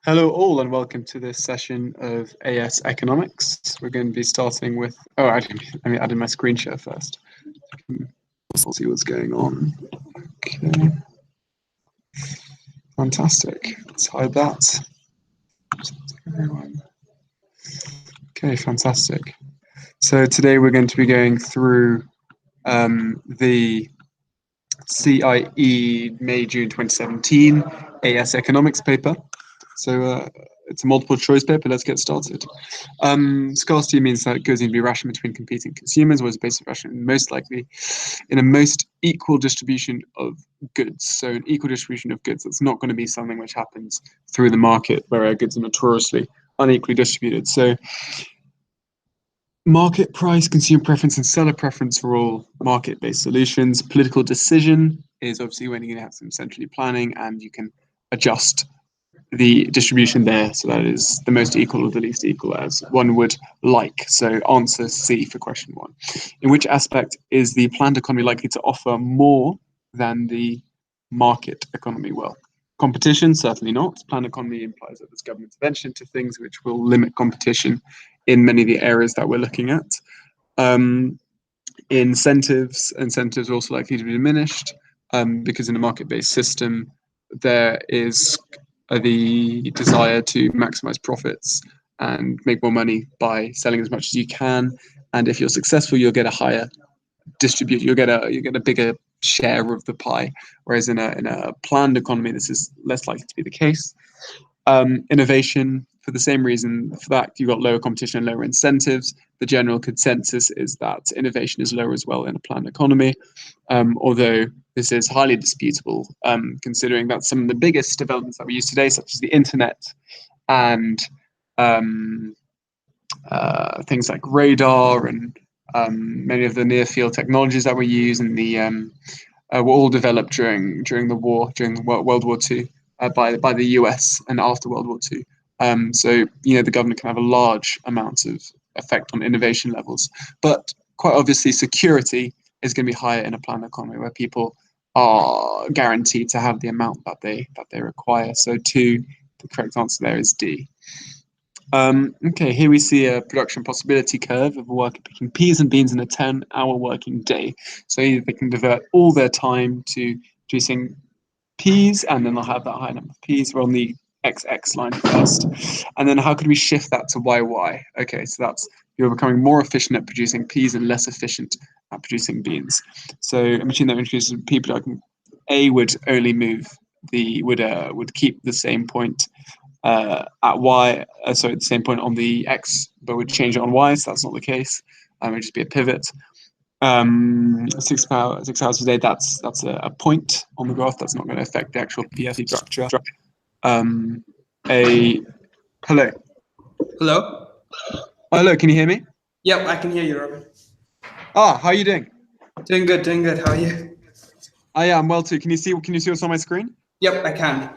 Hello all and welcome to this session of AS Economics. We're going to be starting with, let me add in my screen share first. We'll see what's going on. Okay. Fantastic. Let's hide that. Okay, fantastic. So today we're going to be going through the CIE May-June 2017 AS Economics paper. So it's a multiple choice paper. Let's get started. Scarcity means that goods need to be rationed between competing consumers, whereas basic ration most likely in a most equal distribution of goods. So an equal distribution of goods, that's not going to be something which happens through the market where goods are notoriously unequally distributed. So market price, consumer preference, and seller preference are all market-based solutions. Political decision is obviously when you're going to have some centrally planning and you can adjust the distribution there, so that is the most equal or the least equal as one would like. So answer C for question 1. In which aspect is the planned economy likely to offer more than the market economy? Well, competition, certainly not. Planned economy implies that there's government intervention to things which will limit competition in many of the areas that we're looking at. Incentives are also likely to be diminished because in a market-based system, there is the desire to maximize profits and make more money by selling as much as you can. And if you're successful, you'll get a higher distribute. You'll get a bigger share of the pie. Whereas in a planned economy, this is less likely to be the case. Innovation, for the same reason, for that you've got lower competition and lower incentives. The general consensus is that innovation is lower as well in a planned economy, although this is highly disputable, considering that some of the biggest developments that we use today, such as the internet and things like radar and many of the near-field technologies that we use, and were all developed during the war, during World War II, by the US and after World War II. So the government can have a large amount of effect on innovation levels, but quite obviously security is going to be higher in a planned economy where people are guaranteed to have the amount that they require. So 2, the correct answer there is D. Okay, here we see a production possibility curve of a worker picking peas and beans in a 10-hour working day. So either they can divert all their time to producing peas, and then they'll have that high number of peas. We're on the XX line first. And then how could we shift that to YY? Okay, so that's you're becoming more efficient at producing peas and less efficient at producing beans. So a machine that introduces people like A would only move would keep the same point at Y, the same point on the X, but would change it on Y, so that's not the case. It would just be a pivot. 6 hours a day, that's a point on the graph. That's not going to affect the actual PSE structure. Hello. Hello? Hello, can you hear me? Yep, I can hear you, Robin. How are you doing? Doing good. How are you? Yeah, I'm well too. Can you see what's on my screen? Yep, I can.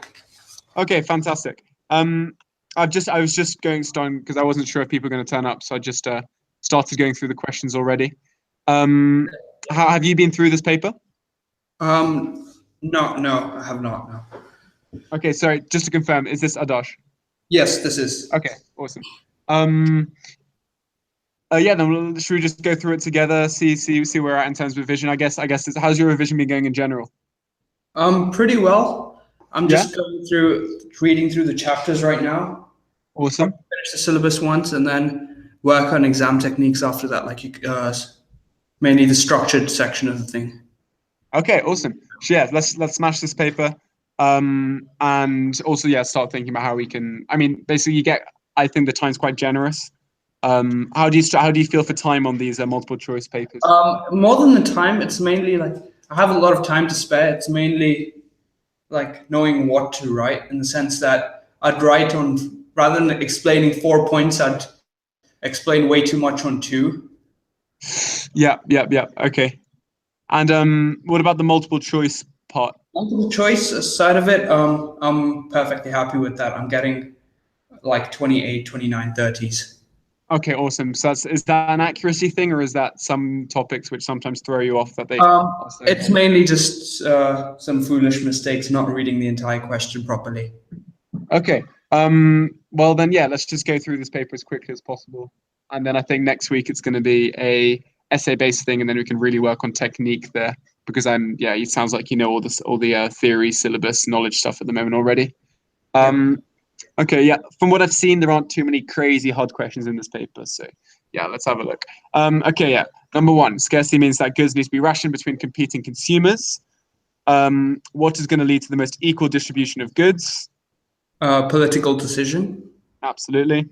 Okay, fantastic. I was just starting because I wasn't sure if people were going to turn up, so I just started going through the questions already. How have you been through this paper? No, I have not. No. Okay, sorry. Just to confirm, is this Adarsh? Yes, this is. Okay, awesome. Yeah, then should we just go through it together? See where we're at in terms of revision. I guess how's your revision been going in general? Pretty well. I'm just going through reading through the chapters right now. Awesome. Finish the syllabus once and then work on exam techniques after that, like mainly the structured section of the thing. Okay, awesome. So yeah, let's smash this paper. And also start thinking about how we can. I mean, basically, I think the time's quite generous. How do you feel for time on these multiple choice papers? More than the time, it's mainly like I have a lot of time to spare. It's mainly like knowing what to write, in the sense that I'd write on, rather than explaining 4 points, I'd explain way too much on 2. Yeah. Okay. And what about the multiple choice part? Multiple choice side of it, I'm perfectly happy with that. I'm getting like 28, 29, 30s. Okay, awesome. So is that an accuracy thing, or is that some topics which sometimes throw you off that they? It's mainly just some foolish mistakes, not reading the entire question properly. Okay, Well then, yeah, let's just go through this paper as quickly as possible, and then I think next week it's going to be a essay-based thing, and then we can really work on technique there because yeah, it sounds like you know all the theory, syllabus, knowledge stuff at the moment already. Yeah. Okay, yeah. From what I've seen, there aren't too many crazy hard questions in this paper, so yeah, let's have a look. Okay, yeah. Number one, scarcity means that goods need to be rationed between competing consumers. What is going to lead to the most equal distribution of goods? Political decision. Absolutely.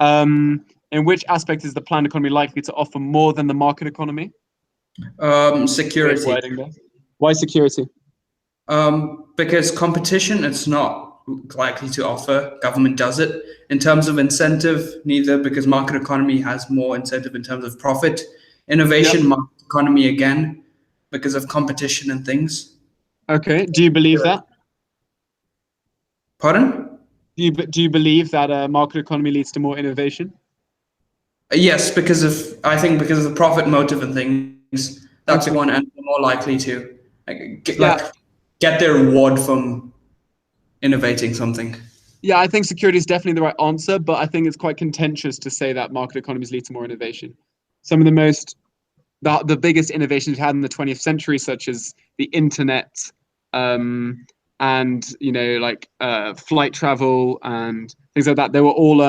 In which aspect is the planned economy likely to offer more than the market economy? Weird Security. wording there. Why security? Because competition, it's not likely to offer. Government does it. In terms of incentive, neither, because market economy has more incentive in terms of profit. Innovation, Yep. market economy again, because of competition and things. Okay. Do you believe that? Pardon? Do you believe that a market economy leads to more innovation? Yes, I think because of the profit motive and things. That's Okay. one, and they're more likely to Yeah. get their reward from innovating something. Yeah, I think security is definitely the right answer, but I think it's quite contentious to say that market economies lead to more innovation. Some of the biggest innovations we had in the 20th century, such as the internet, and like flight travel and things like that, they were all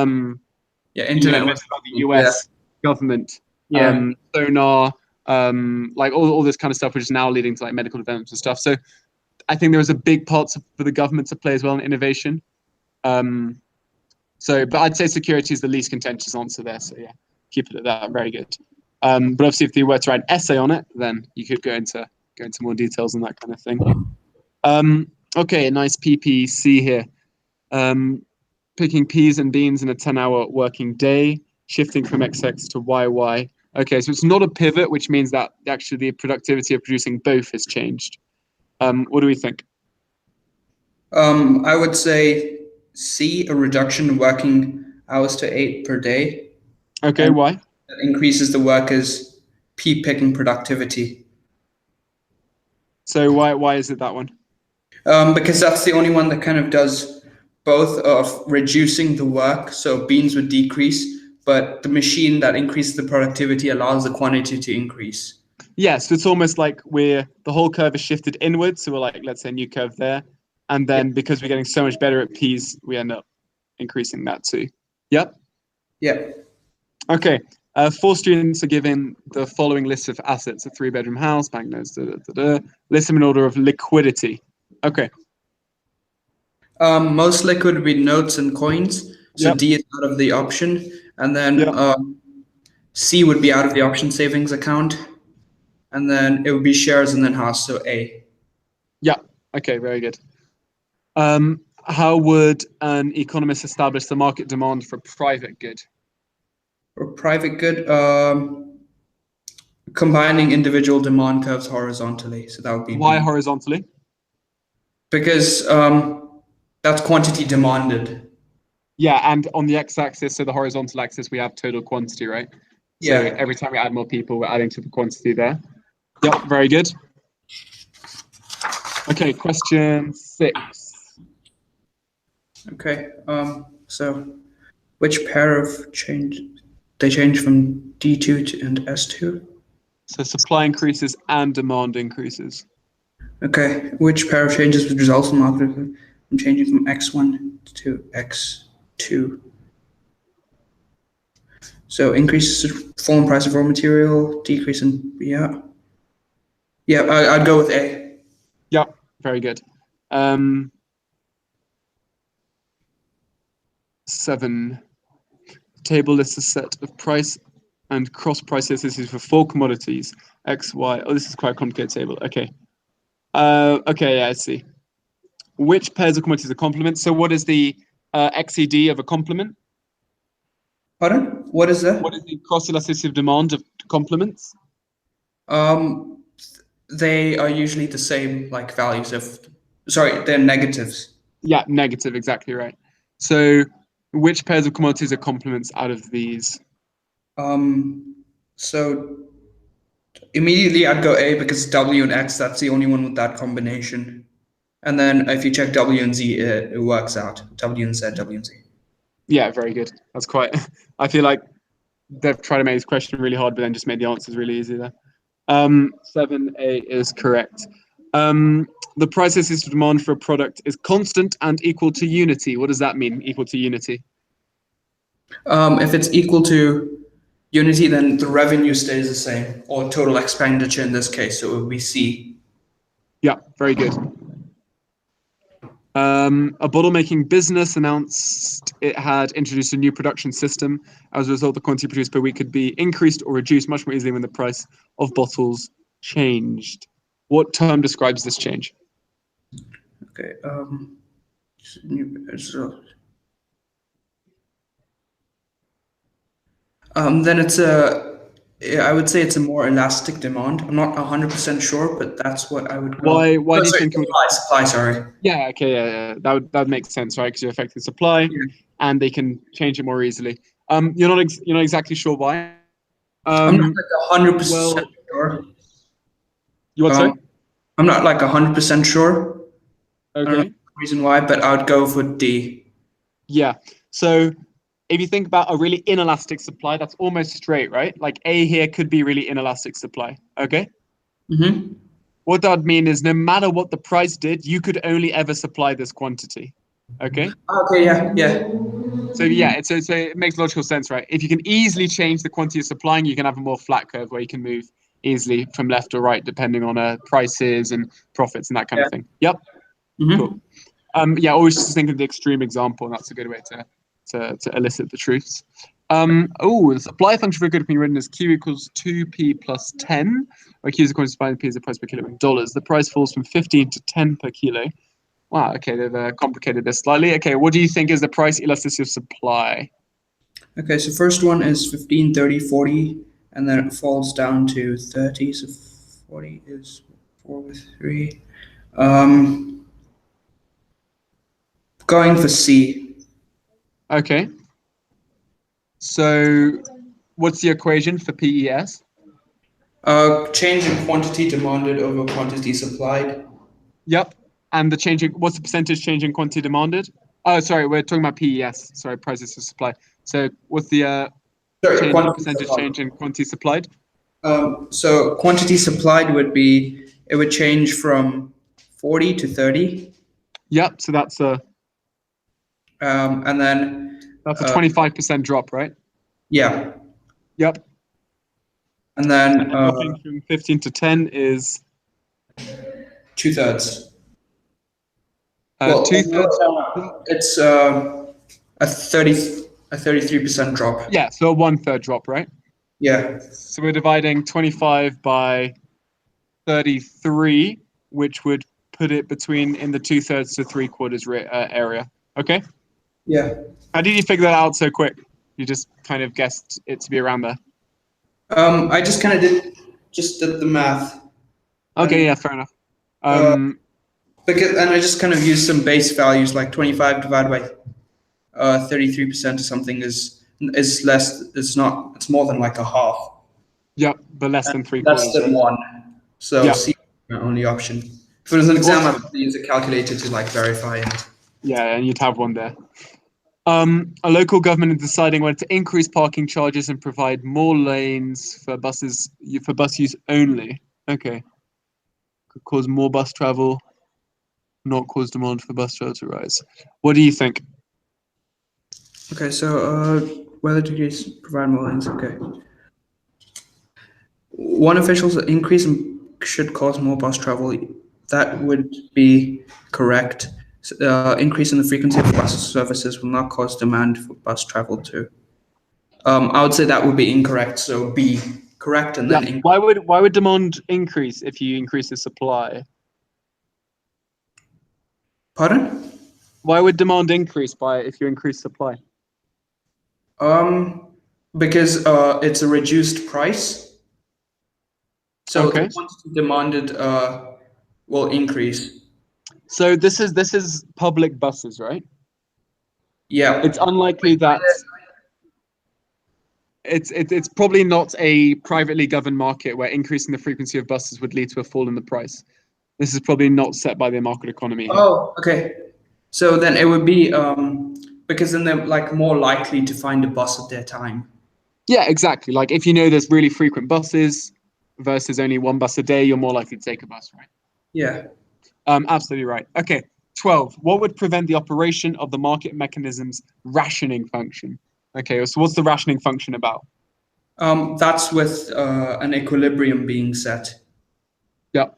Internet was invented by the US government. yeah. Sonar, like all this kind of stuff, which is now leading to like medical developments and stuff. So I think there was a big part for the government to play as well in innovation. But I'd say security is the least contentious answer there. So yeah, keep it at that. Very good. But obviously, if you were to write an essay on it, then you could go into more details on that kind of thing. Okay, a nice PPC here. Picking peas and beans in a 10-hour working day, shifting from XX to YY. Okay, so it's not a pivot, which means that actually the productivity of producing both has changed. What do we think? I would say C, a reduction in working hours to 8 per day. Okay, And why? that increases the workers' P picking productivity. So why is it that one? Because that's the only one that kind of does both of reducing the work, so beans would decrease, but the machine that increases the productivity allows the quantity to increase. Yes, it's almost like the whole curve is shifted inwards. So we're like, let's say a new curve there. And then because we're getting so much better at P's, we end up increasing that too. Yep. Yeah. Okay. 4 students are given the following list of assets: a 3-bedroom house, banknotes, list them in order of liquidity. Okay. Most liquid would be notes and coins. So Yep. D is out of the option. And then Yep. C would be out of the option savings account. And then it would be shares and then house, so A. Yeah. Okay, very good. How would an economist establish the market demand for private good? For private good, combining individual demand curves horizontally. So that would be Why B. horizontally? Because that's quantity demanded. Yeah, and on the x-axis, so the horizontal axis, we have total quantity, right? So Yeah. every time we add more people, we're adding to the quantity there. Yep, very good. Okay, question 6. Okay. So which pair of change they change from D2 and S2? So supply increases and demand increases. Okay. Which pair of changes would result in market from changing from X1 to X2? So increases fall in price of raw material, decrease in yeah. I'd go with A. Yep, very good. 7. Table lists a set of price and cross price indices for 4 commodities. X, Y. Oh, this is quite a complicated table. Okay. Okay, yeah, I see. Which pairs of commodities are complements? So what is the XED of a complement? Pardon? What is that? What is the cross elasticity of demand of complements? Um, they are usually the same like values of. Sorry, they're negatives. Yeah, negative, exactly right. So which pairs of commodities are complements out of these? So immediately I'd go A because W and X, that's the only one with that combination. And then if you check W and Z, it works out. W and Z, W and Z. Yeah, very good. That's quite. I feel like they've tried to make this question really hard, but then just made the answers really easy there. 7A is correct. The price elasticity demand for a product is constant and equal to unity. What does that mean? Equal to unity? If it's equal to unity, then the revenue stays the same, or total expenditure in this case, so it would be C. Yeah, very good. A bottle making business announced it had introduced a new production system. As a result, the quantity produced per week could be increased or reduced much more easily when the price of bottles changed. What term describes this change? Okay. Then it's I would say it's a more elastic demand. I'm not 100% sure, but that's what I would go. Why do you think it would? Supply, sorry. Yeah, okay, yeah. That would make sense, right? Because you're affecting supply, Yeah. and they can change it more easily. You're not exactly sure why. I'm not like 100% sure. You what, sorry? I'm not like 100% sure. I don't know Okay. the reason why, but I would go for D. Yeah. So if you think about a really inelastic supply, that's almost straight, right? Like A here could be really inelastic supply. Okay. Mm-hmm. What that would mean is no matter what the price did, you could only ever supply this quantity. Okay. Okay, yeah, yeah. So yeah, so it makes logical sense, right? If you can easily change the quantity of supplying, you can have a more flat curve where you can move easily from left or right depending on prices and profits and that kind of thing. Yep. Mm-hmm. Cool. Yeah, always just think of the extreme example, and that's a good way to elicit the truths. The supply function for a good can be written as Q equals 2p plus 10, where Q is equal to P is the price per kilo in dollars. The price falls from 15 to 10 per kilo. Wow, okay, they've complicated this slightly. Okay, what do you think is the price elasticity of supply? Okay, so first one is 15, 30, 40, and then it falls down to 30. So 40 is 4 with 3. Going for C. Okay. So what's the equation for PES? Change in quantity demanded over quantity supplied. Yep. And what's the percentage change in quantity demanded? Oh, sorry, we're talking about PES. Sorry, prices of supply. So what's the percentage change in quantity supplied? So quantity supplied would change from 40 to 30. Yep. So that's And then a 25% drop, right? yeah. Yep. And then Dropping from 15 to 10 is 2/3. Well, 2/3. It's a 33% drop. Yeah, so a 1/3 drop, right? Yeah. So we're dividing 25 by 33, which would put it in the 2/3 to 3/4 area. Okay. Yeah. How did you figure that out so quick? You just kind of guessed it to be around there. I just kind of did the math. Okay, yeah, fair enough. And I just kind of used some base values like 25 divided by 33% or something is less. It's more than like a half. Yep, but less than 3/4. Less than one. So Yep. C is my only option. If it was an exam, I'd use a calculator to like verify it. Yeah, and you'd have one there. A local government is deciding whether to increase parking charges and provide more lanes for bus use only. Okay. Could cause more bus travel, not cause demand for bus travel to rise. What do you think? Okay, so whether to provide more lanes. Okay. One official said increase should cause more bus travel. That would be correct. Increase in the frequency of bus services will not cause demand for bus travel too. I would say that would be incorrect. So B, correct, and then why would demand increase if you increase the supply? Pardon? Why would demand increase if you increase supply? Because it's a reduced price. So the quantity demanded will increase. So this is public buses, right? Yeah. It's unlikely that it's probably not a privately governed market where increasing the frequency of buses would lead to a fall in the price. This is probably not set by the market economy here. Oh, okay. So then it would be because then they're like more likely to find a bus at their time. Yeah, exactly. Like if you know there's really frequent buses versus only one bus a day, you're more likely to take a bus, right? Yeah. Absolutely right. Okay, 12. What would prevent the operation of the market mechanism's rationing function? Okay, so what's the rationing function about? That's with an equilibrium being set. Yep.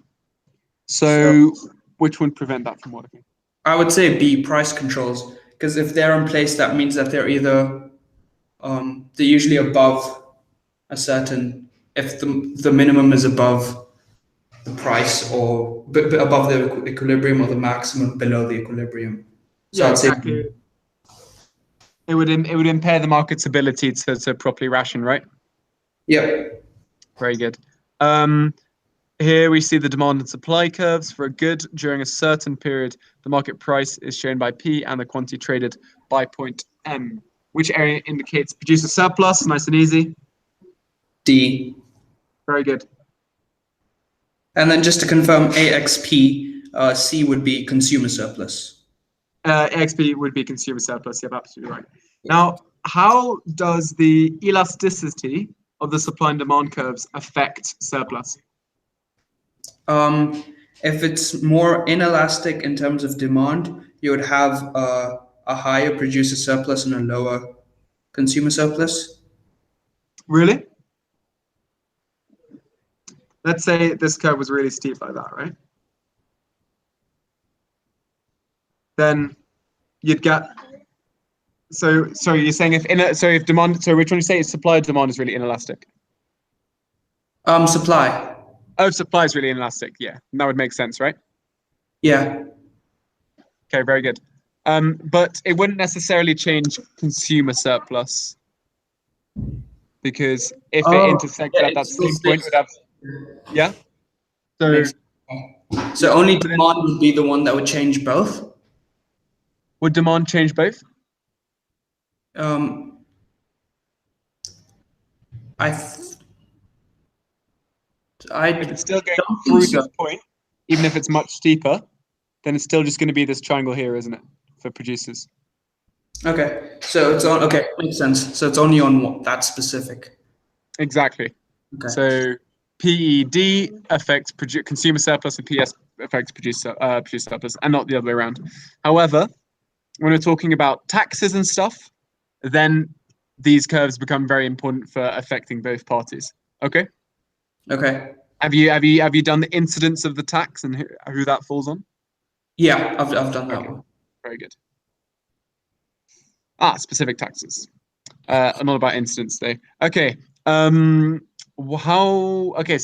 So So which would prevent that from working? I would say B, price controls, because if they're in place, that means that they're either they're usually above a certain, if the minimum is above the price or above the equilibrium, or the maximum below the equilibrium. So Yeah, I'd say exactly. It would impair the market's ability to properly ration, right? yeah. Very good. Here we see the demand and supply curves for a good during a certain period. The market price is shown by P and the quantity traded by point M. Which area indicates producer surplus? Nice and easy. D. Very good. And then just to confirm, AXP, C would be consumer surplus. AXP would be consumer surplus. Yep, absolutely right. Now, how does the elasticity of the supply and demand curves affect surplus? If it's more inelastic in terms of demand, you would have a higher producer surplus and a lower consumer surplus. Really? Let's say this curve was really steep like that, right? Then you'd get. So you're saying if demand. So which one you say is supply or demand is really inelastic? Supply. Oh, supply is really inelastic. Yeah, that would make sense, right? Yeah. Okay, very good. But it wouldn't necessarily change consumer surplus because if it intersected at that same point, it would have. Yeah. So So only demand would be the one that would change both. would demand change both? Um, I th- I If it's still going don't through think so. this point, even if it's much steeper, then it's still just going to be this triangle here, isn't it, for producers? Okay, so it's on. Okay, makes sense. So it's only on that specific. Exactly. Okay. So PED affects consumer surplus and PS affects producer surplus, and not the other way around. However, when we're talking about taxes and stuff, then these curves become very important for affecting both parties. Okay. Okay. Have you done the incidence of the tax and who that falls on? Yeah, I've done that one. Very good. Specific taxes. Not about incidence though. Okay. So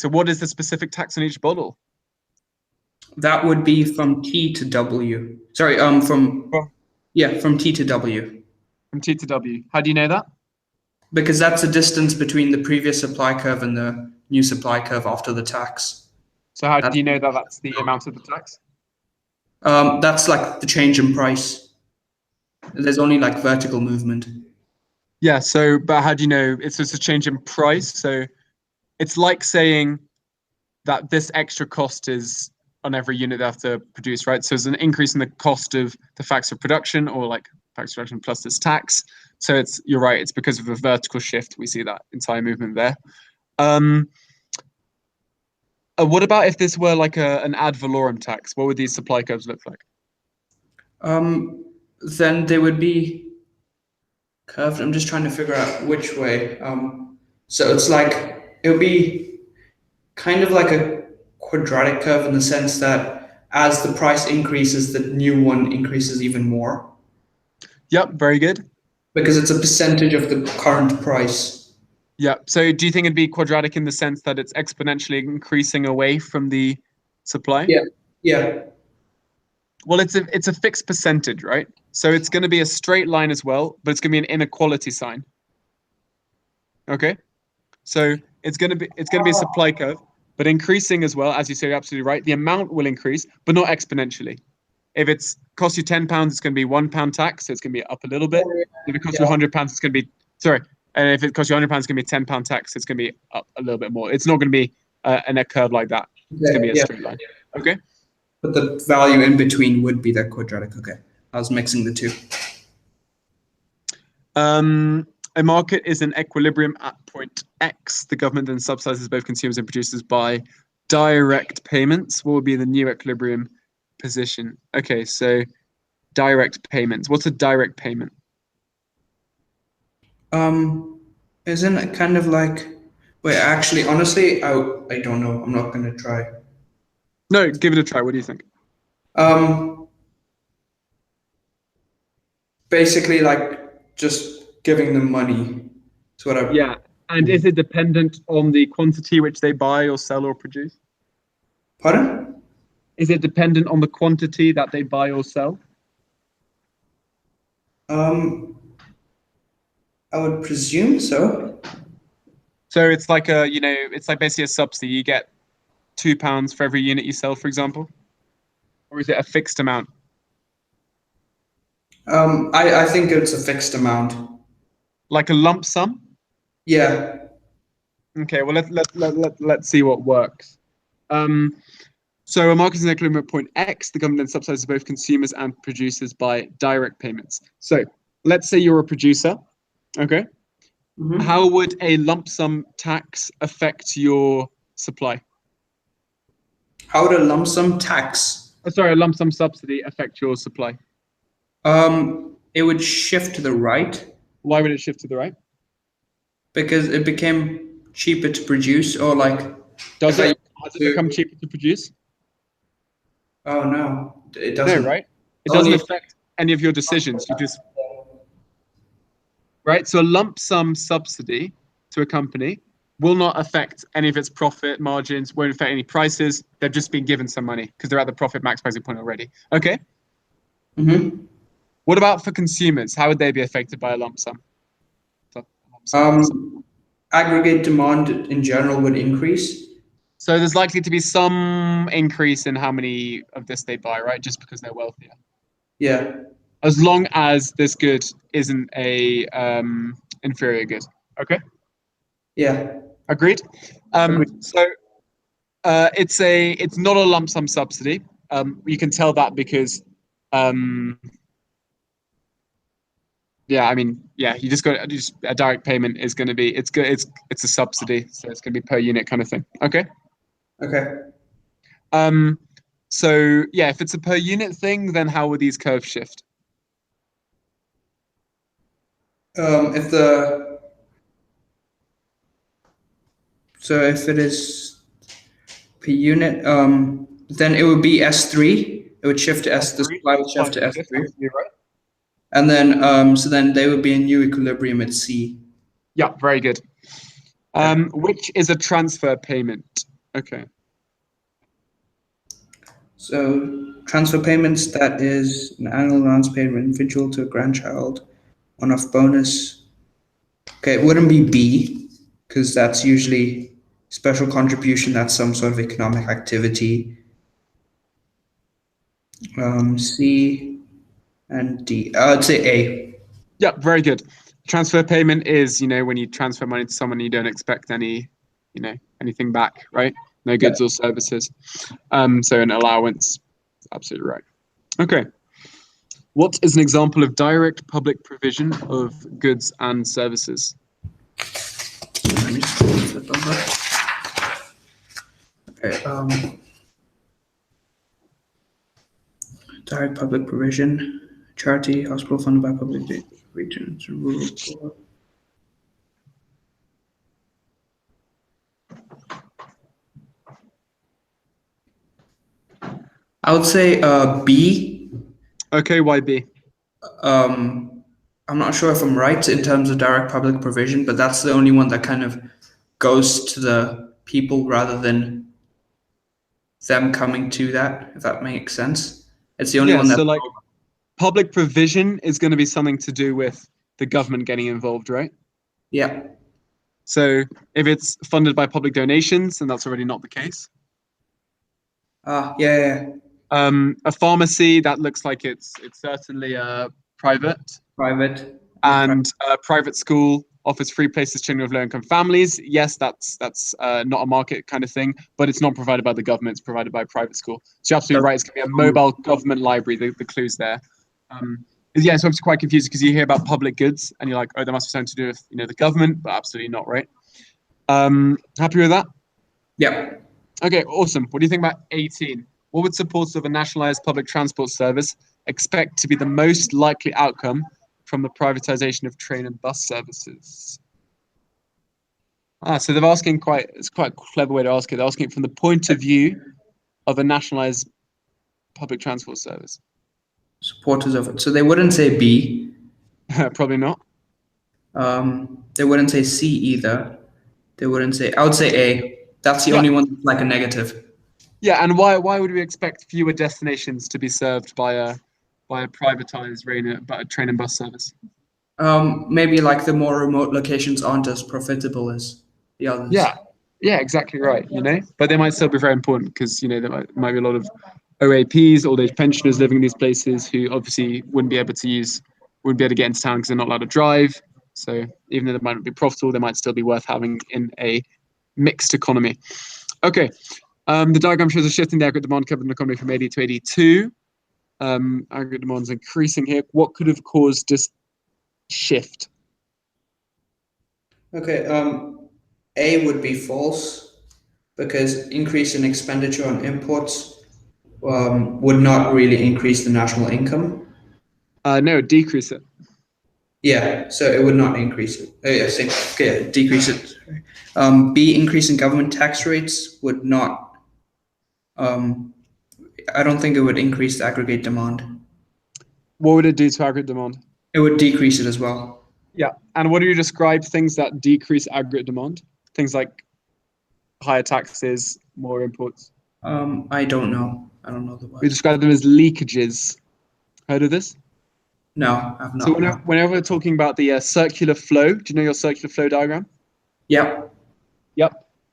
what is the specific tax on each bottle? That would be from T to W. Sorry, from T to W. From T to W. How do you know that? Because that's the distance between the previous supply curve and the new supply curve after the tax. So how do you know that that's the amount of the tax? That's like the change in price. There's only like vertical movement. Yeah, but how do you know it's just a change in price? So it's like saying that this extra cost is on every unit they have to produce, right? So there's an increase in the cost of the factor of production, or like factor of production plus this tax. So you're right, it's because of a vertical shift. We see that entire movement there. What about if this were like an ad valorem tax? What would these supply curves look like? Then they would be curved. I'm just trying to figure out which way. So it's like it would be kind of like a quadratic curve in the sense that as the price increases, the new one increases even more. Yep, very good. Because it's a percentage of the current price. Yeah. So do you think it'd be quadratic in the sense that it's exponentially increasing away from the supply? Yeah. Yeah. Well, it's a fixed percentage, right? So it's going to be a straight line as well, but it's going to be an inequality sign. Okay. So it's going to be a supply curve, but increasing as well, as you say, you're absolutely right. The amount will increase, but not exponentially. If it's cost you £10, it's going to be £1 tax, so it's going to be up a little bit. If it costs you £100, it's going to be and if it costs you £100, it's going to be £10 tax, so it's going to be up a little bit more. It's not going to be a curve like that. It's going to be a straight line. Okay. But the value in between would be that quadratic. Okay, I was mixing the two. A market is in equilibrium at point X. The government then subsidizes both consumers and producers by direct payments. What would be the new equilibrium position? Okay, so direct payments. What's a direct payment? Isn't it kind of like, wait, actually, honestly, I don't know. I'm not gonna try. No, give it a try. What do you think? Basically like just giving them money. That's what I. Yeah. And is it dependent on the quantity which they buy or sell or produce? Pardon? Is it dependent on the quantity that they buy or sell? I would presume so. So it's like it's like basically a subsidy. You get £2 for every unit you sell, for example? Or is it a fixed amount? I think it's a fixed amount. Like a lump sum? Yeah. Okay, well let's see what works. So a market is an equilibrium at point X. The government then subsidizes both consumers and producers by direct payments. So let's say you're a producer. Okay. Mm-hmm. How would a lump sum tax affect your supply? How would a lump sum tax? Sorry, a lump sum subsidy affect your supply? It would shift to the right. Why would it shift to the right? Because it became cheaper to produce, or like. Has it become cheaper to produce? Oh no, it doesn't. No, right? It doesn't affect any of your decisions. You just right. So a lump sum subsidy to a company will not affect any of its profit margins. Won't affect any prices. They've just been given some money because they're at the profit maximizing point already. Okay. Mm-hmm. What about for consumers? How would they be affected by a lump sum? Aggregate demand in general would increase. So there's likely to be some increase in how many of this they buy, right? Just because they're wealthier. Yeah. As long as this good isn't a inferior good. Okay. Yeah. Agreed. Agreed. So it's not a lump sum subsidy. You can tell that because you just got a direct payment is going to be it's a subsidy, so it's going to be per unit kind of thing. Okay. Okay. So yeah, if it's a per unit thing, then how would these curves shift? If it is per unit, then it would be S3. It would shift to S. The supply would shift to S3. Right. And then, so then they would be in new equilibrium at C. Yeah, very good. Which is a transfer payment. Okay. So transfer payments, that is an annual advance paid from an individual to a grandchild, one-off bonus. Okay, it wouldn't be B, because that's usually special contribution. That's some sort of economic activity. C and D. I'd say A. Yeah, very good. Transfer payment is, when you transfer money to someone, you don't expect anything back, right? No goods or services. So an allowance. Absolutely right. Okay. What is an example of direct public provision of goods and services? Let me just flip over. Okay. Direct public provision. Charity, hospital funded by public regions, rural poor. I would say B. Okay, why B? I'm not sure if I'm right in terms of direct public provision, but that's the only one that kind of goes to the people rather than them coming to that, if that makes sense. It's the only one that. So like public provision is going to be something to do with the government getting involved, right? Yeah. So if it's funded by public donations, then that's already not the case. Yeah. A pharmacy, that looks like it's certainly private. Private. And a private school, offers free places to children of low-income families. Yes, that's not a market kind of thing, but it's not provided by the government. It's provided by a private school. So you're absolutely right. It's going to be a mobile government library. The clue's there. Yeah, so I'm quite confused because you hear about public goods and you're like, oh, there must be something to do with the government, but absolutely not, right? Happy with that? Yeah. Okay, awesome. What do you think about 18? What would supporters of a nationalized public transport service expect to be the most likely outcome from the privatization of train and bus services? So they're asking it's quite a clever way to ask it. They're asking it from the point of view of a nationalized public transport service. Supporters of it. So they wouldn't say B. Probably not. They wouldn't say C either. They wouldn't say. I would say A. That's the only one that's like a negative. Yeah, and why would we expect fewer destinations to be served by a privatized train and bus service? Maybe like the more remote locations aren't as profitable as the others. Yeah, exactly right. But they might still be very important because there might be a lot of OAPs, old age pensioners living in these places who obviously wouldn't be able to get into town because they're not allowed to drive. So even though they might not be profitable, they might still be worth having in a mixed economy. Okay. The diagram shows a shift in the aggregate demand curve in the economy from 80 to 82. Aggregate demand is increasing here. What could have caused this shift? Okay. A would be false because increase in expenditure on imports would not really increase the national income. No, decrease it. Yeah, so it would not increase it. Okay, decrease it. B, increase in government tax rates would not. I don't think it would increase the aggregate demand. What would it do to aggregate demand? It would decrease it as well. Yeah, and what do you describe things that decrease aggregate demand? Things like higher taxes, more imports. I don't know. I don't know the word. We describe them as leakages. Heard of this? No, I've not. So whenever we're talking about the circular flow, do you know your circular flow diagram? Yep.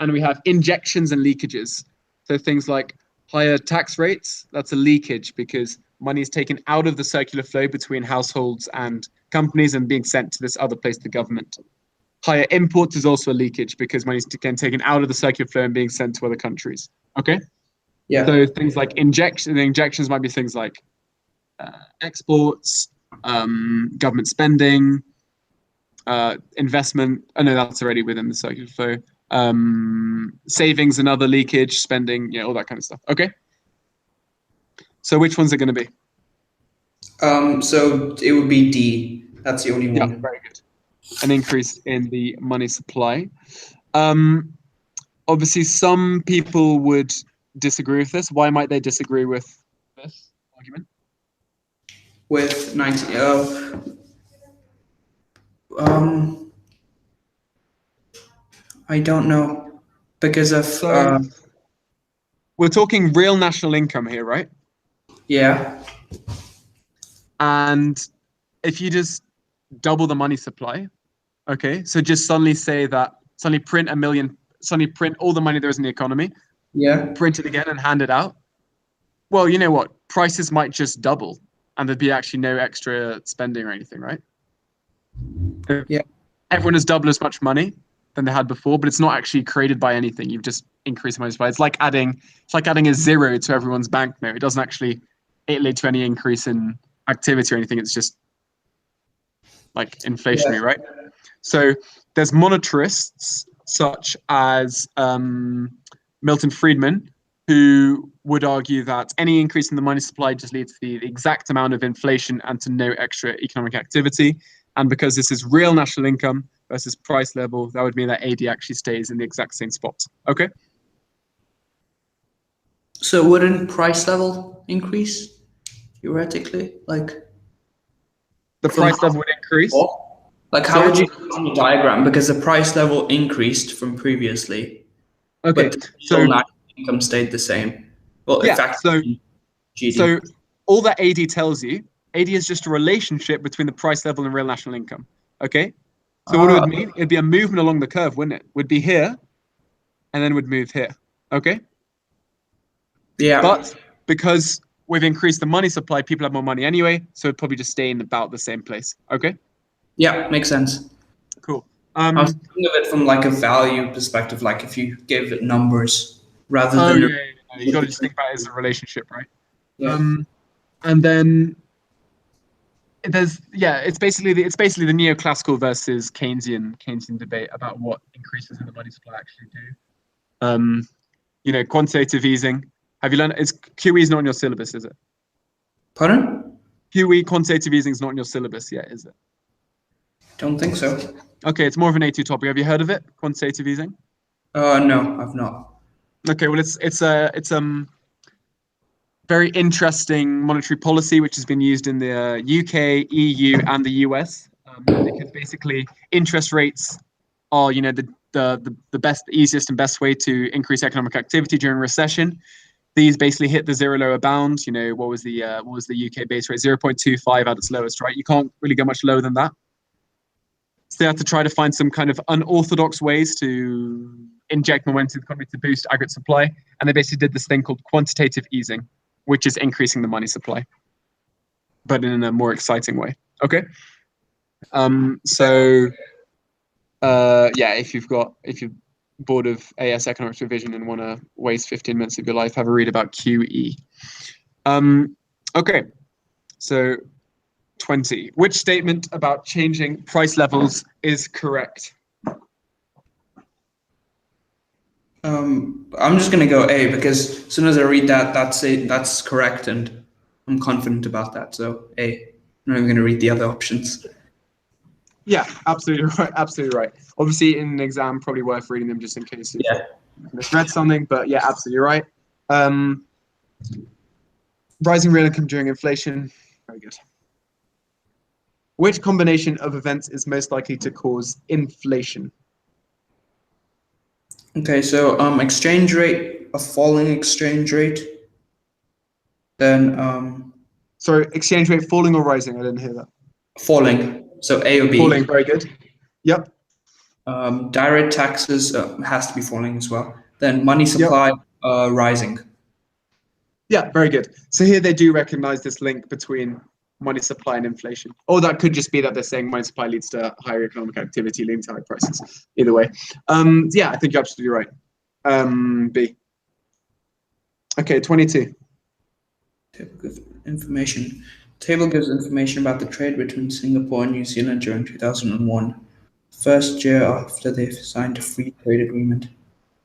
And we have injections and leakages. So things like higher tax rates, that's a leakage because money is taken out of the circular flow between households and companies and being sent to this other place, the government. Higher imports is also a leakage because money is again taken out of the circular flow and being sent to other countries. Okay? Yeah. So things like injections might be things like exports, government spending, investment. Oh no, that's already within the circular flow. Savings and other leakage, spending, all that kind of stuff. Okay. So which one's it going to be? So it would be D. That's the only one. Yeah, very good. An increase in the money supply. Obviously, some people would disagree with this. Why might they disagree with this argument? With 90. I don't know because of. We're talking real national income here, right? Yeah. And if you just double the money supply, okay, so just suddenly print all the money there is in the economy, print it again and hand it out. Well, you know what? Prices might just double and there'd be actually no extra spending or anything, right? Yeah. Everyone has double as much money than they had before, but it's not actually created by anything. You've just increased the money supply. It's like adding a zero to everyone's banknote. It doesn't actually lead to any increase in activity or anything. It's just like inflationary, right? So there's monetarists such as Milton Friedman, who would argue that any increase in the money supply just leads to the exact amount of inflation and to no extra economic activity. And because this is real national income versus price level, that would mean that AD actually stays in the exact same spot. Okay? So wouldn't price level increase, theoretically? Like the price level would increase? Like how would you on the diagram? Because the price level increased from previously. Okay, but so national income stayed the same. Well, in fact, so all that AD tells you, AD is just a relationship between the price level and real national income. Okay? So what it would mean? It'd be a movement along the curve, wouldn't it? Would be here, and then would move here. Okay? Yeah. But because we've increased the money supply, people have more money anyway, so it'd probably just stay in about the same place. Okay? Yeah, makes sense. Cool. I was Um, thinking of it from like a value perspective, like if you give it numbers rather oh than a yeah, yeah, you got to just think about it as a relationship, right? yeah. And then it's basically the neoclassical versus Keynesian debate about what increases in the money supply actually do. Quantitative easing. Have you learned? It's QE is not on your syllabus, is it? Pardon? QE quantitative easing is not on your syllabus yet, is it? Don't think so. Okay, it's more of an A2 topic. Have you heard of it? Quantitative easing. No, I've not. Okay, well it's very interesting monetary policy which has been used in the UK, EU, and the US, because basically interest rates are the best, easiest, and best way to increase economic activity during recession. These basically hit the zero lower bound. What was the UK base rate? 0.25 at its lowest, right? You can't really go much lower than that. So they have to try to find some kind of unorthodox ways to inject momentum into the economy to boost aggregate supply. And they basically did this thing called quantitative easing, which is increasing the money supply, but in a more exciting way. Okay. If you're bored of AS Economics Revision and want to waste 15 minutes of your life, have a read about QE. Okay, so 20. Which statement about changing price levels is correct? I'm just gonna go A because as soon as I read that, that's correct, and I'm confident about that. So A. I'm not even gonna read the other options. Yeah, absolutely right. Absolutely right. Obviously, in an exam, probably worth reading them just in case you've Yeah. misread something. But yeah, absolutely right. Rising real income during inflation. Very good. Which combination of events is most likely to cause inflation? Okay, so exchange rate, a falling exchange rate, then Sorry, exchange rate falling or rising? I didn't hear that. falling. So A or B. Falling. Very good. Yep. Direct taxes has to be falling as well. Then money Yep. supply rising. Yeah, very good. So here they do recognize this link between money supply and inflation. Or that could just be that they're saying money supply leads to higher economic activity, leading to higher prices. Either way. Yeah, I think you're absolutely right. B. Okay, 22. Table gives information. Table gives information about the trade between Singapore and New Zealand during 2001. First year after they signed a free trade agreement.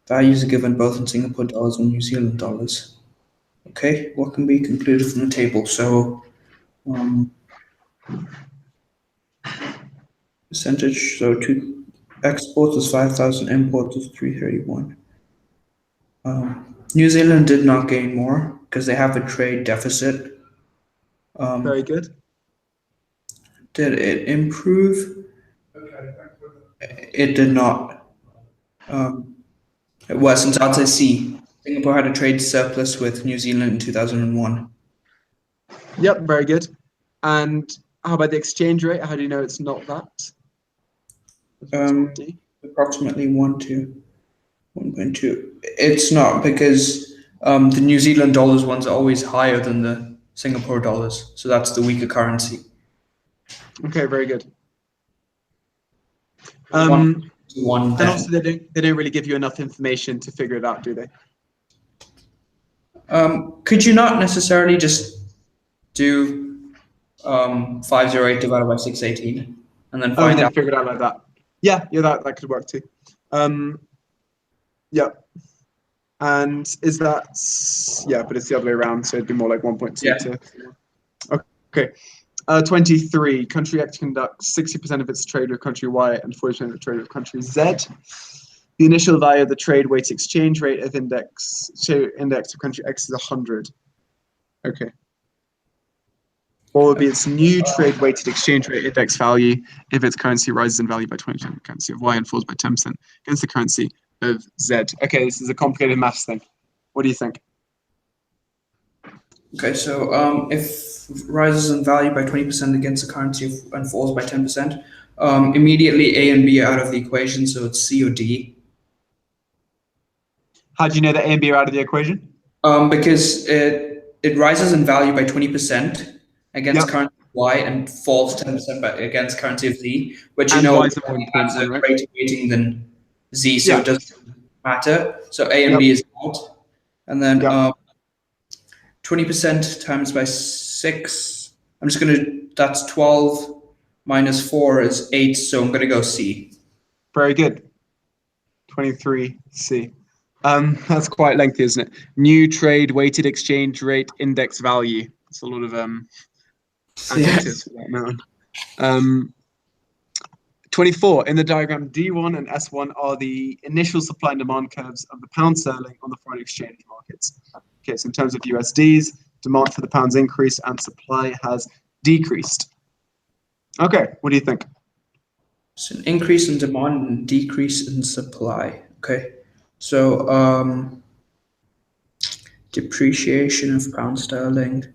Values are given both in Singapore dollars and New Zealand dollars. Okay, what can be concluded from the table? So, percentage. So, to exports is 5,000, imports is 331. New Zealand did not gain more because they have a trade deficit. Very good. Did it improve? It did not. It worsened. I'd say C. Singapore had a trade surplus with New Zealand in 2001. Yep, very good. And how about the exchange rate? How do you know it's not that? Approximately 1.2. It's not because the New Zealand dollars ones are always higher than the Singapore dollars, so that's the weaker currency. Okay, very good. One and also they don't really give you enough information to figure it out, do they? Could you not necessarily just do 508 divided by 618 and then find out? Figure it out like that. Yeah, that could work too. Yeah. And is that, yeah, but it's the other way around, so it'd be more like 1.2 Yeah. to. Okay. 23. Country X conducts 60% of its trade with country Y and 40% of the trade with country Z. The initial value of the trade weight exchange rate of index of country X is 100. Okay. What would be its new trade weighted exchange rate index value if its currency rises in value by 20% of the currency of Y and falls by 10% against the currency of Z? Okay, this is a complicated maths thing. What do you think? Okay, so if rises in value by 20% against the currency and falls by 10%, immediately A and B are out of the equation, so it's C or D. How do you know that A and B are out of the equation? Because it rises in value by 20% against currency Y and falls 10% against currency of Z, which And Y is the more important has a one, right? greater weighting than Z, so Yeah. it doesn't matter. So A and Yep. B is out. And then Yep. 20% times by 6. I'm just gonna, that's 12 minus 4 is 8, so I'm gonna go C. Very good. 23C. That's quite lengthy, isn't it? New trade weighted exchange rate index value. It's a lot of adjectives for that now. 24. In the diagram, D1 and S1 are the initial supply and demand curves of the pound sterling on the foreign exchange markets. Okay, so in terms of USDs, demand for the pounds increased and supply has decreased. Okay, what do you think? So an increase in demand and decrease in supply. Okay. So depreciation of pound sterling.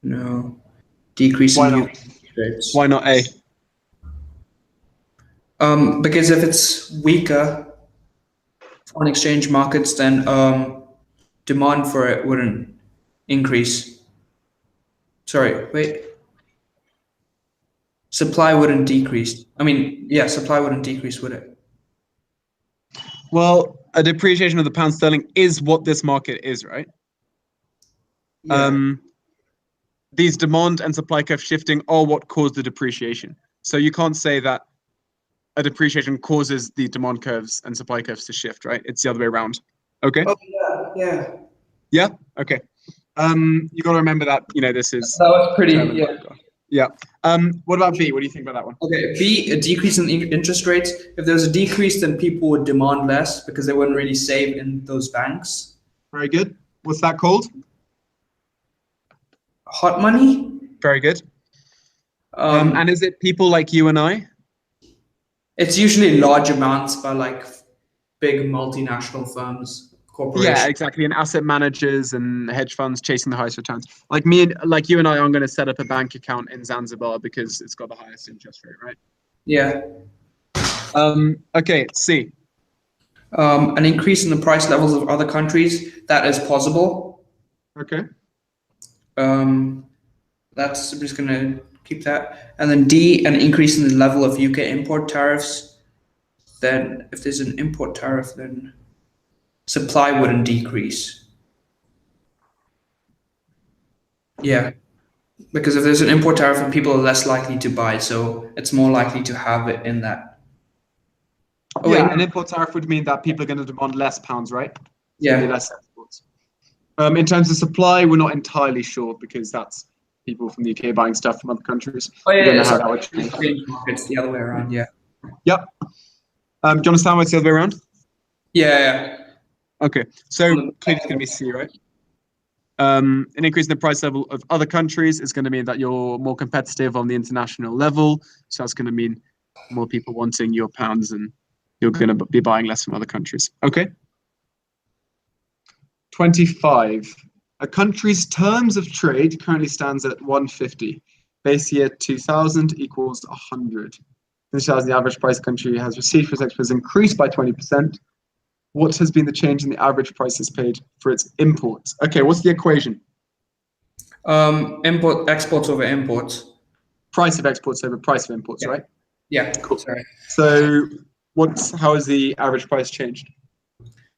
No. Decrease Why in not? interest rates. Why not A? Because if it's weaker foreign exchange markets, then demand for it wouldn't increase. Sorry, wait. Supply wouldn't decrease. I mean, yeah, supply wouldn't decrease, would it? Well, a depreciation of the pound sterling is what this market is, right? Yeah. These demand and supply curve shifting are what caused the depreciation. So you can't say that a depreciation causes the demand curves and supply curves to shift, right? It's the other way around. Okay. Oh yeah, yeah. Yeah. Okay. You got to remember that this is That was pretty. German. Yeah. Yeah. What about B? What do you think about that one? Okay. B, a decrease in interest rates. If there's a decrease, then people would demand less because they wouldn't really save in those banks. Very good. What's that called? Hot money. Very good. And is it people like you and I? It's usually large amounts by like big multinational firms, corporations. Yeah, exactly. And asset managers and hedge funds chasing the highest returns. Like me and like you and I, I'm going to set up a bank account in Zanzibar because it's got the highest interest rate, right? Yeah. Okay, C. An increase in the price levels of other countries, that is possible. Okay. That's, I'm just gonna keep that. And then D, an increase in the level of UK import tariffs. Then if there's an import tariff, then supply wouldn't decrease. Yeah. Because if there's an import tariff, then people are less likely to buy, so it's more likely to have it in that. Oh, yeah, an import tariff would mean that people are going to demand less pounds, right? So yeah. Less exports. In terms of supply, we're not entirely sure because that's people from the UK buying stuff from other countries. Oh yeah, we don't know how that would change. Markets the other way around. Yeah. Yep. Do you understand why it's the other way around? Yeah. Okay, so clearly it's going to be C, right? An increase in the price level of other countries is going to mean that you're more competitive on the international level. So that's going to mean more people wanting your pounds and you're going to be buying less from other countries. Okay. 25. A country's terms of trade currently stands at 150. Base year 2000 equals 100. In 2000, the average price a country has received for its exports increased by 20%. What has been the change in the average prices paid for its imports? Okay, what's the equation? Exports over imports. Price of exports over price of imports, yeah. Right? Yeah. Cool. Sorry. So how has the average price changed?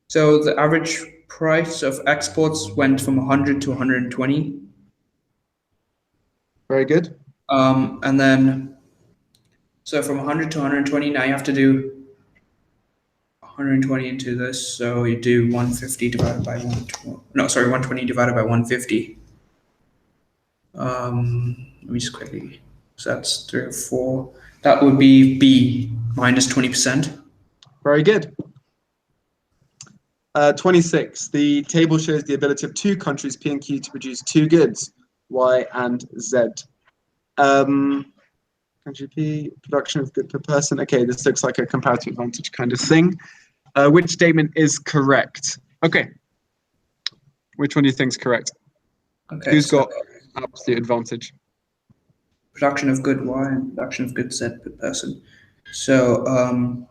So the average price of exports went from 100 to 120. Very good. And then, so from 100 to 120, now you have to do 120 into this. So you do 150 divided by 120. No, sorry, 120 divided by 150. Let me just quickly. So that's 3 or 4. That would be B, minus 20%. Very good. 26. The table shows the ability of two countries, P and Q, to produce two goods, Y and Z. Country P, production of good per person. Okay, this looks like a comparative advantage kind of thing. Which statement is correct? Okay. Which one do you think is correct? Okay. Who's got absolute advantage? Production of good Y and production of good Z per person. So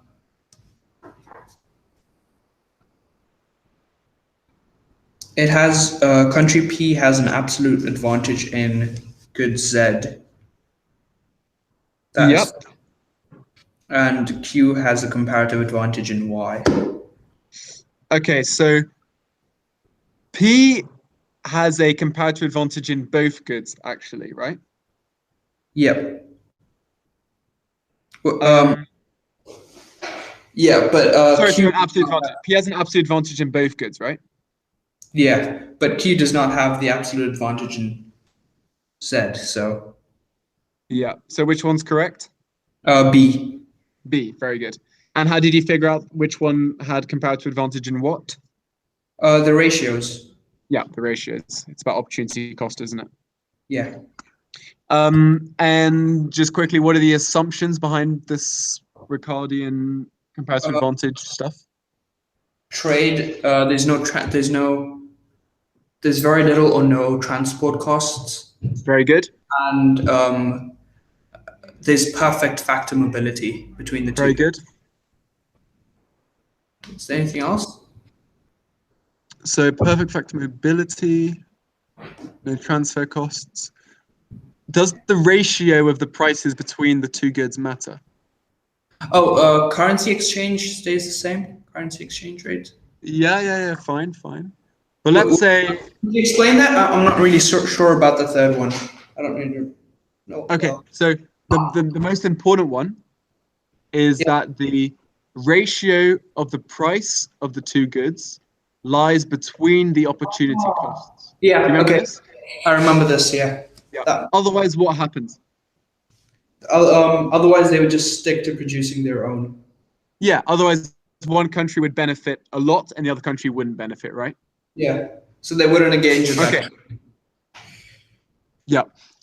it has country P has an absolute advantage in good Z. Yep. And Q has a comparative advantage in Y. Okay, so P has a comparative advantage in both goods, actually, right? Yep. Um, Yeah, but sorry, so Q. an absolute advantage. P has an absolute advantage in both goods, right? Yeah, but Q does not have the absolute advantage in Z. So Yeah. So which one's correct? B. B. Very good. And how did you figure out which one had comparative advantage in what? The ratios. Yeah, the ratios. It's about opportunity cost, isn't it? Yeah. And just quickly, what are the assumptions behind this Ricardian comparative advantage stuff? Trade. There's very little or no transport costs, Very good. and there's perfect factor mobility between the Very two. good. Is there anything else? So perfect factor mobility, no transfer costs. Does the ratio of the prices between the two goods matter? Oh, currency exchange stays the same. Currency exchange rate. Yeah. Fine. But What, let's say, Can you explain that? I'm not really sure about the third one. I don't really know. okay, so the most important one is Yeah. that the ratio of the price of the two goods lies between the opportunity costs. Do you Yeah. remember Okay. this? I remember this. Yeah. Yeah. That, Otherwise, what happens? otherwise, they would just stick to producing their own. Yeah, otherwise one country would benefit a lot and the other country wouldn't benefit, right? Yeah. So they wouldn't engage in that. Okay. Yeah.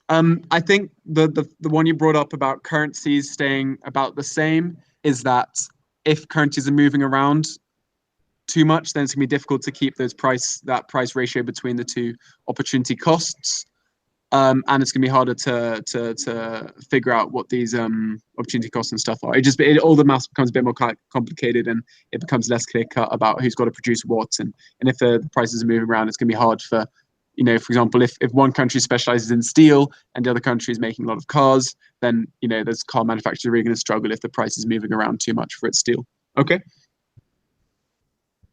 I think the one you brought up about currencies staying about the same is that if currencies are moving around too much, then it's gonna be difficult to keep that price ratio between the two opportunity costs. And it's gonna be harder to figure out what these opportunity costs and stuff are. All the maths becomes a bit more complicated, and it becomes less clear cut about who's got to produce what, and if the prices are moving around, it's gonna be hard for, for example, if one country specializes in steel and the other country is making a lot of cars, then those car manufacturers are really going to struggle if the price is moving around too much for its steel. Okay.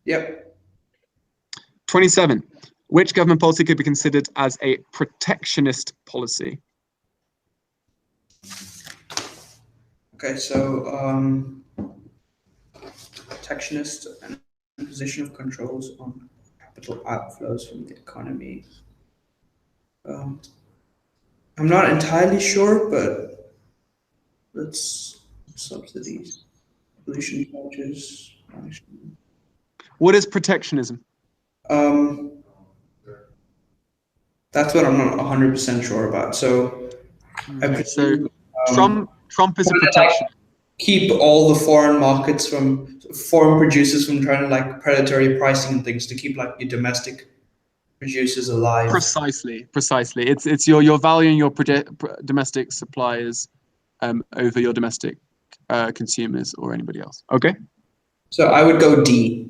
Yep. 27. Which government policy could be considered as a protectionist policy? Okay. So protectionist and imposition of controls on capital outflows from the economy. I'm not entirely sure, but let's subsidies, pollution charges. What is protectionism? Um, that's what I'm not 100% sure about. So I Okay, so presume, Trump is a protectionist. keep all the foreign producers from trying to like predatory pricing and things to keep like your domestic producers alive. Precisely. It's you're valuing your domestic suppliers over your domestic consumers or anybody else. Okay. So I would go D.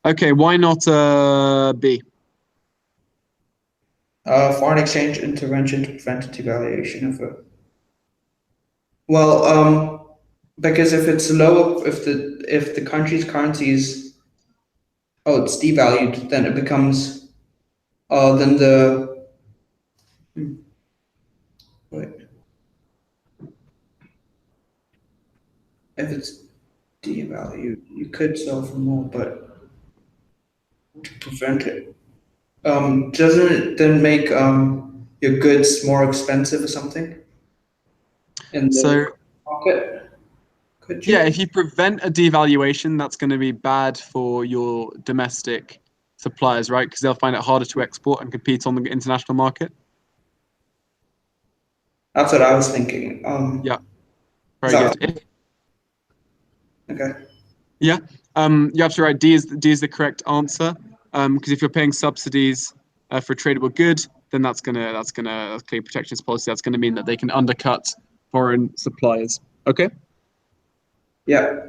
Okay, why not B? Foreign exchange intervention to prevent devaluation of a. Well, because if it's low, if the country's currency is it's devalued, then it becomes then the wait, if it's devalued, you could sell for more, but to prevent it, doesn't it then make your goods more expensive or something in So the market? Could yeah, you? if you prevent a devaluation, that's going to be bad for your domestic suppliers, right? Because they'll find it harder to export and compete on the international market. That's what I was thinking. Yeah, Is very that good. okay? Yeah, you're absolutely right. D is the correct answer. Because if you're paying subsidies for a tradable good, then that's gonna clear protectionist policy. That's gonna mean that they can undercut foreign suppliers. Okay. Yeah.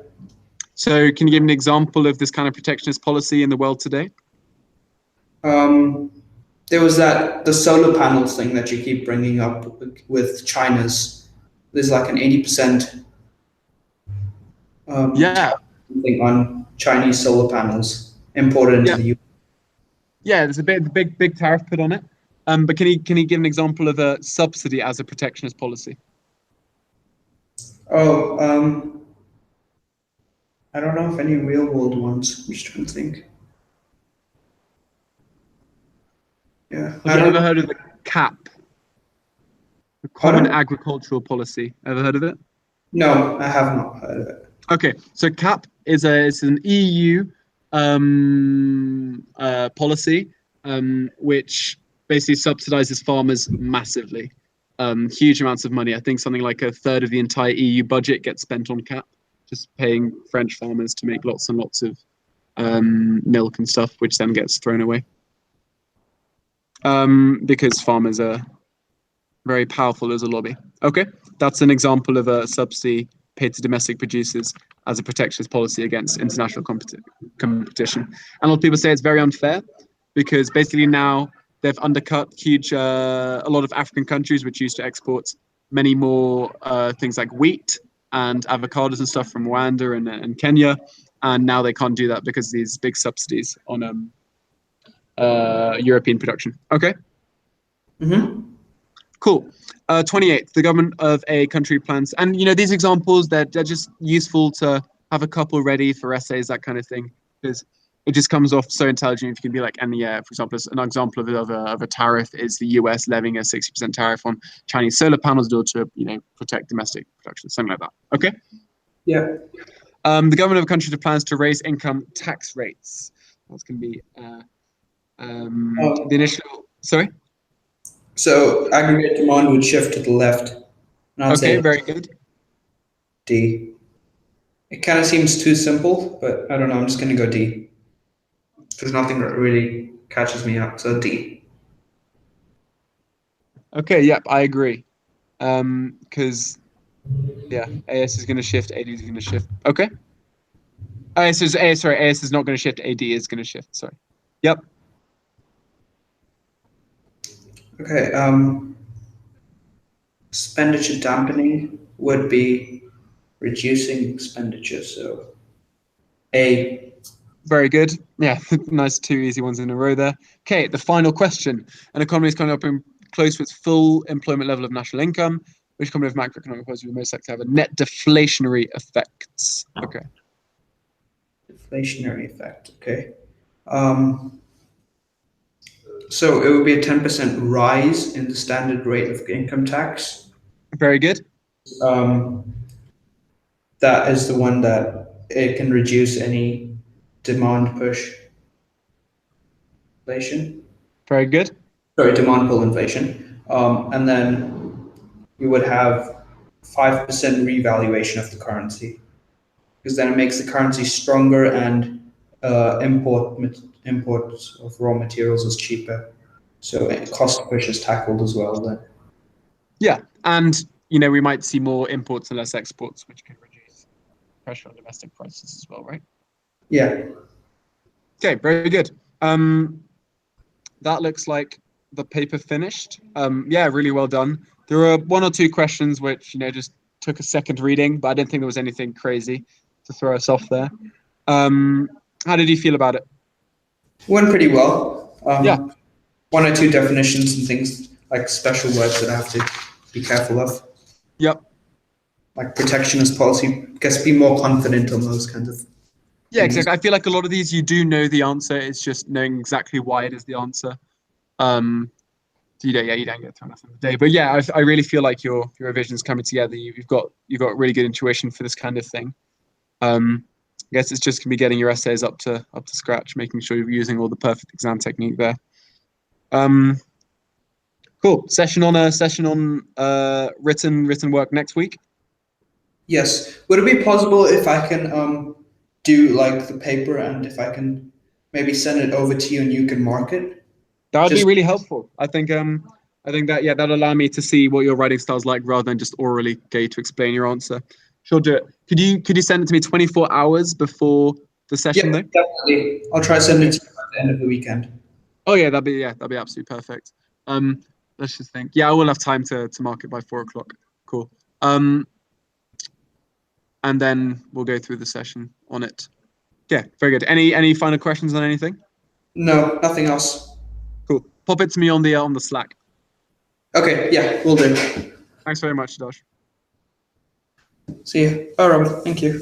So can you give an example of this kind of protectionist policy in the world today? Um, There was the solar panels thing that you keep bringing up with China's. There's like an 80% Yeah, thing on Chinese solar panels imported into yeah, the U.S. yeah. There's a big tariff put on it. But can he give an example of a subsidy as a protectionist policy? Oh, I don't know if any real world ones. I'm just trying to think. Yeah, Have I you don't ever know. heard of the CAP, the Common Pardon? Agricultural Policy? Ever heard of it? No, I have not heard of it. Okay, so CAP is an EU policy which basically subsidizes farmers massively, huge amounts of money. I think something like a third of the entire EU budget gets spent on CAP, just paying French farmers to make lots and lots of milk and stuff, which then gets thrown away because farmers are very powerful as a lobby. Okay, that's an example of a subsidy paid to domestic producers as a protectionist policy against international competition. And a lot of people say it's very unfair because basically now they've undercut a lot of African countries which used to export many more things like wheat and avocados and stuff from Rwanda and Kenya, and now they can't do that because of these big subsidies on European production. Okay. Mm-hmm. Cool. 28th, the government of a country plans, and these examples, they're just useful to have a couple ready for essays, that kind of thing, because it just comes off so intelligent if you can be like, and yeah, for example, an example of a tariff is the US levying a 60% tariff on Chinese solar panels in order to protect domestic production, something like that. Okay. Yeah. The government of a country plans to raise income tax rates. That's going to be the initial. Sorry. So aggregate demand would shift to the left, and I'd Okay, say very good. D. It kind of seems too simple, but I don't know. I'm just going to go D. There's nothing that really catches me up, so D. Okay, yep, I agree. Because yeah, AS is going to shift, AD is going to shift. Okay. AS is not going to shift, AD is going to shift. Sorry. Yep. Okay. Expenditure dampening would be reducing expenditure. So A. Very good. Yeah, nice 2 easy ones in a row there. Okay, the final question. An economy is coming up in close to its full employment level of national income. Which combination of macroeconomic policies will most likely have a net deflationary effects? Okay. Deflationary effect. Okay. So it would be a 10% rise in the standard rate of income tax. Very good. Um, that is the one that it can reduce any demand push inflation. Very good. Sorry, demand pull inflation. And then you would have 5% revaluation of the currency, because then it makes the currency stronger and imports of raw materials is cheaper. So cost push is tackled as well then. Yeah, and we might see more imports and less exports, which could reduce pressure on domestic prices as well, right? Yeah. Okay, very good. That looks like the paper finished. Yeah, really well done. There were one or two questions which just took a second reading, but I didn't think there was anything crazy to throw us off there. How did you feel about it? Went pretty well. Yeah. One or two definitions and things like special words that I have to be careful of. Yep. Like protectionist policy, I guess be more confident on those kinds of Yeah, things. exactly. I feel like a lot of these you do know the answer. It's just knowing exactly why it is the answer. So you don't get thrown off in the day. But yeah, I really feel like your revision's coming together. You've got really good intuition for this kind of thing. I guess it's just gonna be getting your essays up to scratch, making sure you're using all the perfect exam technique there. Cool. Session on written work next week. Yes. Would it be possible if I can do like the paper and if I can maybe send it over to you and you can mark it? That would be really helpful. I think that that'll allow me to see what your writing style's like rather than just orally get you to explain your answer. Sure, do it. Could you send it to me 24 hours before the session Yeah, though? definitely. I'll try to send it to you at the end of the weekend. Oh yeah, that'd be absolutely perfect. Let's just think. Yeah, I will have time to mark it by 4 o'clock. Cool. And then we'll go through the session on it. Yeah, very good. Any final questions on anything? No, nothing else. Cool. Pop it to me on the Slack. Okay, yeah, we'll do. Thanks very much, Josh. See you. Bye, Robert. Thank you.